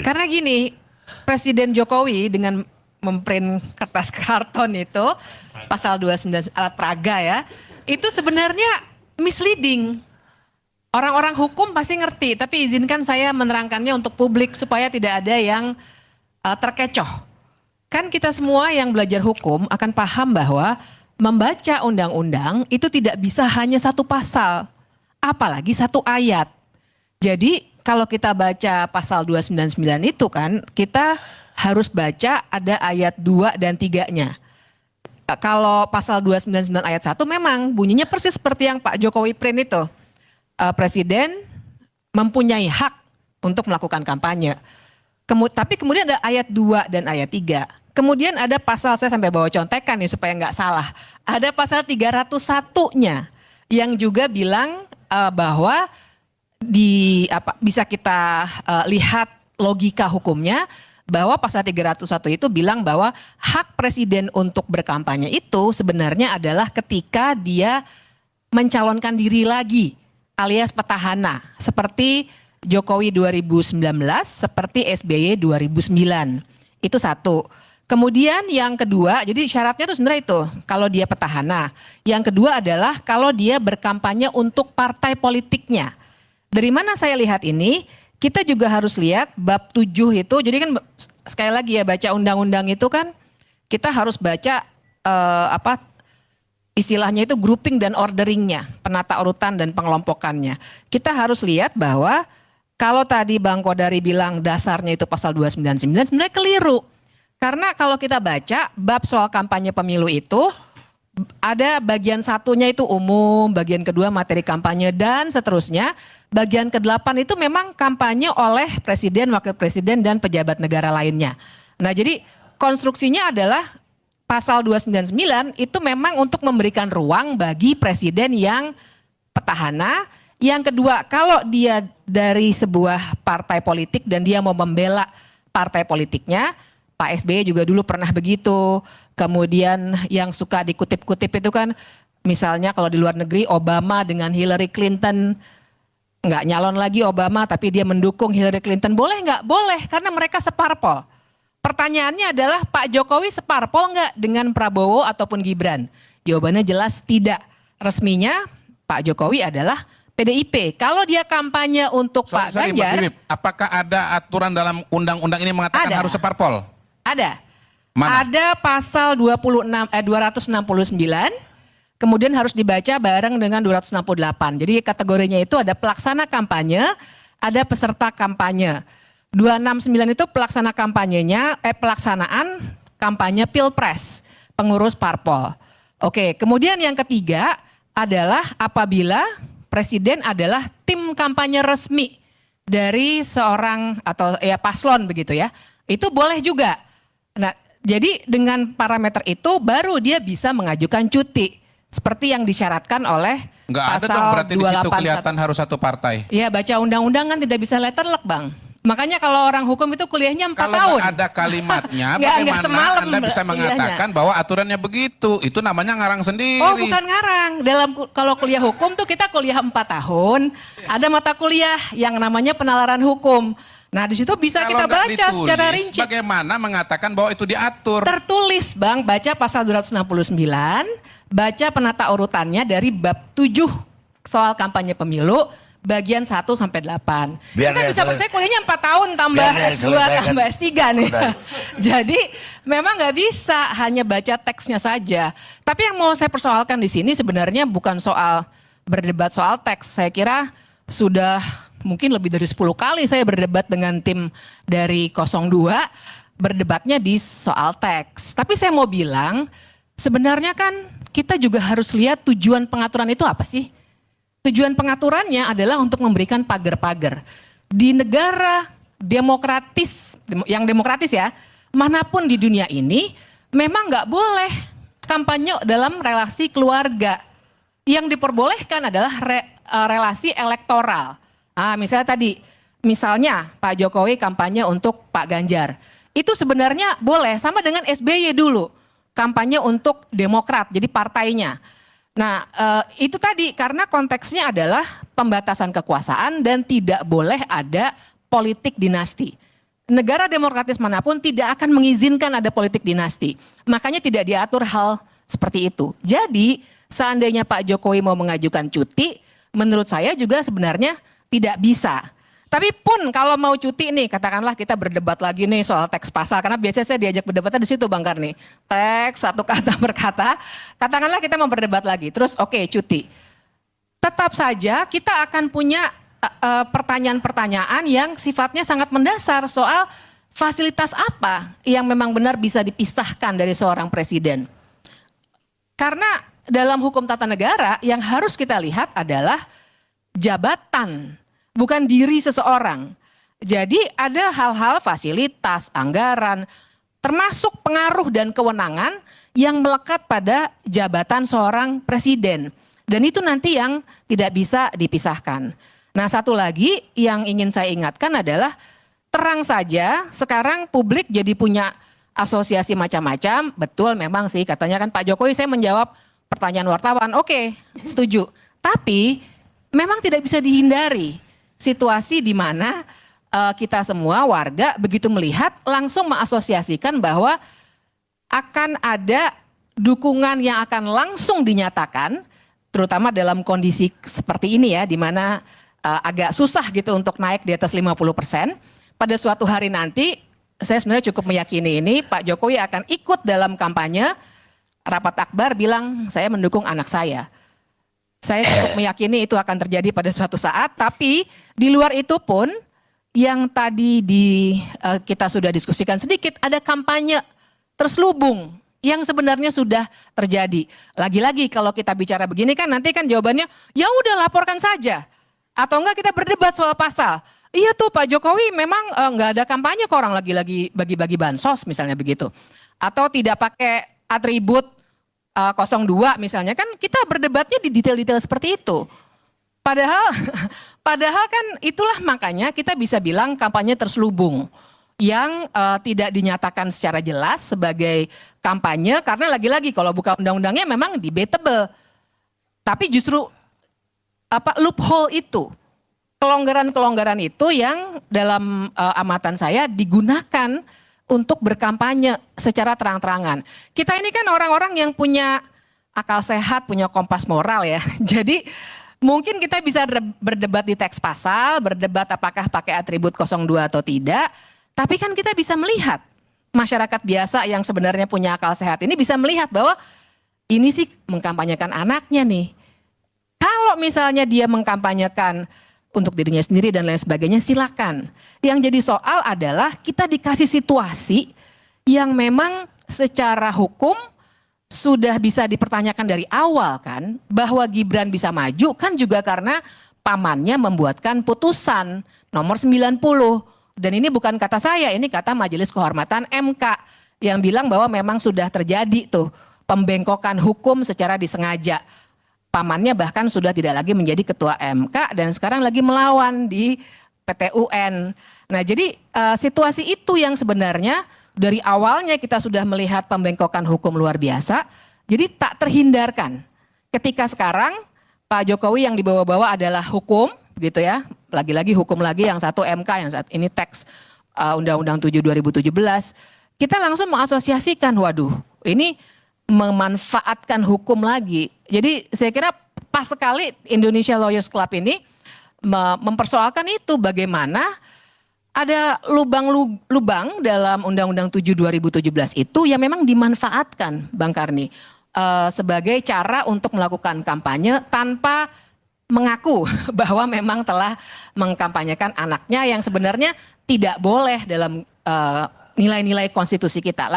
Karena gini, Presiden Jokowi dengan memprint kertas karton itu, pasal 29 alat peraga ya, itu sebenarnya misleading. Orang-orang hukum pasti ngerti, tapi izinkan saya menerangkannya untuk publik supaya tidak ada yang terkecoh. Kan kita semua yang belajar hukum akan paham bahwa membaca undang-undang itu tidak bisa hanya satu pasal, apalagi satu ayat. Jadi kalau kita baca pasal 299 itu kan, kita harus baca ada ayat 2 dan 3-nya. Kalau pasal 299 ayat 1 memang bunyinya persis seperti yang Pak Jokowi print itu. Presiden mempunyai hak untuk melakukan kampanye. Tapi kemudian ada ayat 2 dan ayat 3. Kemudian ada pasal, saya sampai bawa contekan nih supaya nggak salah. Ada pasal 301-nya yang juga bilang bahwa bisa kita lihat logika hukumnya bahwa pasal 301 itu bilang bahwa hak presiden untuk berkampanye itu sebenarnya adalah ketika dia mencalonkan diri lagi alias petahana seperti Jokowi 2019, seperti SBY 2009. Itu satu. Kemudian yang kedua, jadi syaratnya itu sebenarnya itu kalau dia petahana. Yang kedua adalah kalau dia berkampanye untuk partai politiknya. Dari mana saya lihat ini? Kita juga harus lihat bab 7 itu. Jadi kan sekali lagi ya baca undang-undang itu kan kita harus baca istilahnya itu grouping dan orderingnya, penata urutan dan pengelompokannya. Kita harus lihat bahwa kalau tadi Bang Kodari bilang dasarnya itu pasal 299 sebenarnya keliru. Karena kalau kita baca bab soal kampanye pemilu itu ada bagian satunya itu umum, bagian kedua materi kampanye dan seterusnya. Bagian ke-8 itu memang kampanye oleh presiden, wakil presiden dan pejabat negara lainnya. Nah jadi konstruksinya adalah pasal 299 itu memang untuk memberikan ruang bagi presiden yang petahana. Yang kedua, kalau dia dari sebuah partai politik dan dia mau membela partai politiknya, Pak SBY juga dulu pernah begitu. Kemudian yang suka dikutip-kutip itu kan, misalnya kalau di luar negeri Obama dengan Hillary Clinton, nggak nyalon lagi Obama tapi dia mendukung Hillary Clinton, boleh nggak? Boleh, karena mereka separpol. Pertanyaannya adalah Pak Jokowi separpol nggak dengan Prabowo ataupun Gibran? Jawabannya jelas tidak. Resminya Pak Jokowi adalah PDIP. Kalau dia kampanye untuk Pak Ganjar. Mbak Bibip, apakah ada aturan dalam undang-undang ini mengatakan harus separpol? Ada. Mana? Ada pasal 269, kemudian harus dibaca bareng dengan 268. Jadi kategorinya itu ada pelaksana kampanye, ada peserta kampanye. 269 itu pelaksana kampanyenya, pelaksanaan kampanye pilpres, pengurus parpol. Oke, kemudian yang ketiga adalah apabila presiden adalah tim kampanye resmi dari seorang atau ya paslon begitu ya, itu boleh juga. Nah, jadi dengan parameter itu baru dia bisa mengajukan cuti seperti yang disyaratkan oleh Nggak ada dong, berarti di situ kelihatan harus satu partai. Iya, baca undang-undang kan tidak bisa letterlock, Bang. Makanya kalau orang hukum itu kuliahnya 4 tahun. Kalau ada kalimatnya, bagaimana Anda bisa mengatakan bahwa aturannya begitu? Itu namanya ngarang sendiri. Oh, bukan ngarang. Kalau kuliah hukum tuh kita kuliah 4 tahun. Ada mata kuliah yang namanya penalaran hukum. Nah, di situ bisa kita baca secara rinci. Bagaimana mengatakan bahwa itu diatur? Tertulis, Bang, baca pasal 269, baca penata urutannya dari bab 7 soal kampanye pemilu. Bagian 1 sampai 8. Kita bisa percaya kuliahnya 4 tahun tambah S2 tambah S3 nih. Jadi memang nggak bisa hanya baca teksnya saja. Tapi yang mau saya persoalkan di sini sebenarnya bukan soal berdebat soal teks. Saya kira sudah mungkin lebih dari 10 kali saya berdebat dengan tim dari 02 berdebatnya di soal teks. Tapi saya mau bilang sebenarnya kan kita juga harus lihat tujuan pengaturan itu apa sih? Tujuan pengaturannya adalah untuk memberikan pagar-pagar. Di negara demokratis, yang demokratis ya, manapun di dunia ini, memang nggak boleh kampanye dalam relasi keluarga. Yang diperbolehkan adalah relasi elektoral. Nah, misalnya Pak Jokowi kampanye untuk Pak Ganjar. Itu sebenarnya boleh, sama dengan SBY dulu. Kampanye untuk Demokrat, jadi partainya. Nah itu tadi karena konteksnya adalah pembatasan kekuasaan dan tidak boleh ada politik dinasti. negara demokratis manapun tidak akan mengizinkan ada politik dinasti. Makanya tidak diatur hal seperti itu. Jadi seandainya Pak Jokowi mau mengajukan cuti, menurut saya juga sebenarnya tidak bisa. Tapi pun kalau mau cuti nih, katakanlah kita berdebat lagi nih soal teks pasal, karena biasanya saya diajak berdebatnya di situ Bang Karni. Teks satu kata per kata, katakanlah kita mau berdebat lagi, terus oke, cuti. Tetap saja kita akan punya pertanyaan-pertanyaan yang sifatnya sangat mendasar soal fasilitas apa yang memang benar bisa dipisahkan dari seorang presiden. Karena dalam hukum tata negara yang harus kita lihat adalah jabatan, bukan diri seseorang. Jadi ada hal-hal fasilitas, anggaran, termasuk pengaruh dan kewenangan yang melekat pada jabatan seorang presiden. Dan itu nanti yang tidak bisa dipisahkan. Nah, satu lagi yang ingin saya ingatkan adalah terang saja sekarang publik jadi punya asosiasi macam-macam. Betul memang sih katanya kan Pak Jokowi, saya menjawab pertanyaan wartawan. Oke, setuju. Tapi memang tidak bisa dihindari situasi di mana kita semua warga begitu melihat langsung mengasosiasikan bahwa akan ada dukungan yang akan langsung dinyatakan, terutama dalam kondisi seperti ini ya, di mana agak susah gitu untuk naik di atas 50%. Pada suatu hari nanti, saya sebenarnya cukup meyakini ini, Pak Jokowi akan ikut dalam kampanye, rapat akbar bilang saya mendukung anak saya. Saya cukup meyakini itu akan terjadi pada suatu saat, tapi di luar itu pun yang tadi kita sudah diskusikan sedikit, ada kampanye terselubung yang sebenarnya sudah terjadi. Lagi-lagi kalau kita bicara begini kan nanti kan jawabannya ya udah laporkan saja. Atau enggak kita berdebat soal pasal. Iya tuh Pak Jokowi memang enggak ada kampanye kok, orang lagi-lagi bagi-bagi bansos misalnya begitu. Atau tidak pakai atribut 02 misalnya, kan kita berdebatnya di detail-detail seperti itu. Padahal kan itulah makanya kita bisa bilang kampanye terselubung yang tidak dinyatakan secara jelas sebagai kampanye, karena lagi-lagi kalau buka undang-undangnya memang debatable. Tapi justru loophole itu, kelonggaran-kelonggaran itu yang dalam amatan saya digunakan untuk berkampanye secara terang-terangan. Kita ini kan orang-orang yang punya akal sehat, punya kompas moral ya. Jadi mungkin kita bisa berdebat di teks pasal, berdebat apakah pakai atribut 02 atau tidak. Tapi kan kita bisa melihat, masyarakat biasa yang sebenarnya punya akal sehat ini bisa melihat bahwa ini sih mengkampanyekan anaknya nih. Kalau misalnya dia mengkampanyekan untuk dirinya sendiri dan lain sebagainya, silakan. Yang jadi soal adalah kita dikasih situasi yang memang secara hukum sudah bisa dipertanyakan dari awal kan, bahwa Gibran bisa maju kan juga karena pamannya membuatkan putusan nomor 90. Dan ini bukan kata saya, ini kata Majelis Kehormatan MK yang bilang bahwa memang sudah terjadi tuh pembengkokan hukum secara disengaja. Pamannya bahkan sudah tidak lagi menjadi ketua MK dan sekarang lagi melawan di PT UN. Nah jadi situasi itu yang sebenarnya dari awalnya kita sudah melihat pembengkokan hukum luar biasa. Jadi tak terhindarkan ketika sekarang Pak Jokowi yang dibawa-bawa adalah hukum begitu ya. Lagi-lagi hukum lagi, yang satu MK, yang saat ini teks Undang-Undang 7 2017. Kita langsung mengasosiasikan, waduh ini memanfaatkan hukum lagi. Jadi saya kira pas sekali Indonesia Lawyers Club ini mempersoalkan itu, bagaimana ada lubang-lubang dalam Undang-Undang 7 2017 itu yang memang dimanfaatkan Bang Karni sebagai cara untuk melakukan kampanye tanpa mengaku bahwa memang telah mengkampanyekan anaknya yang sebenarnya tidak boleh dalam nilai-nilai konstitusi kita.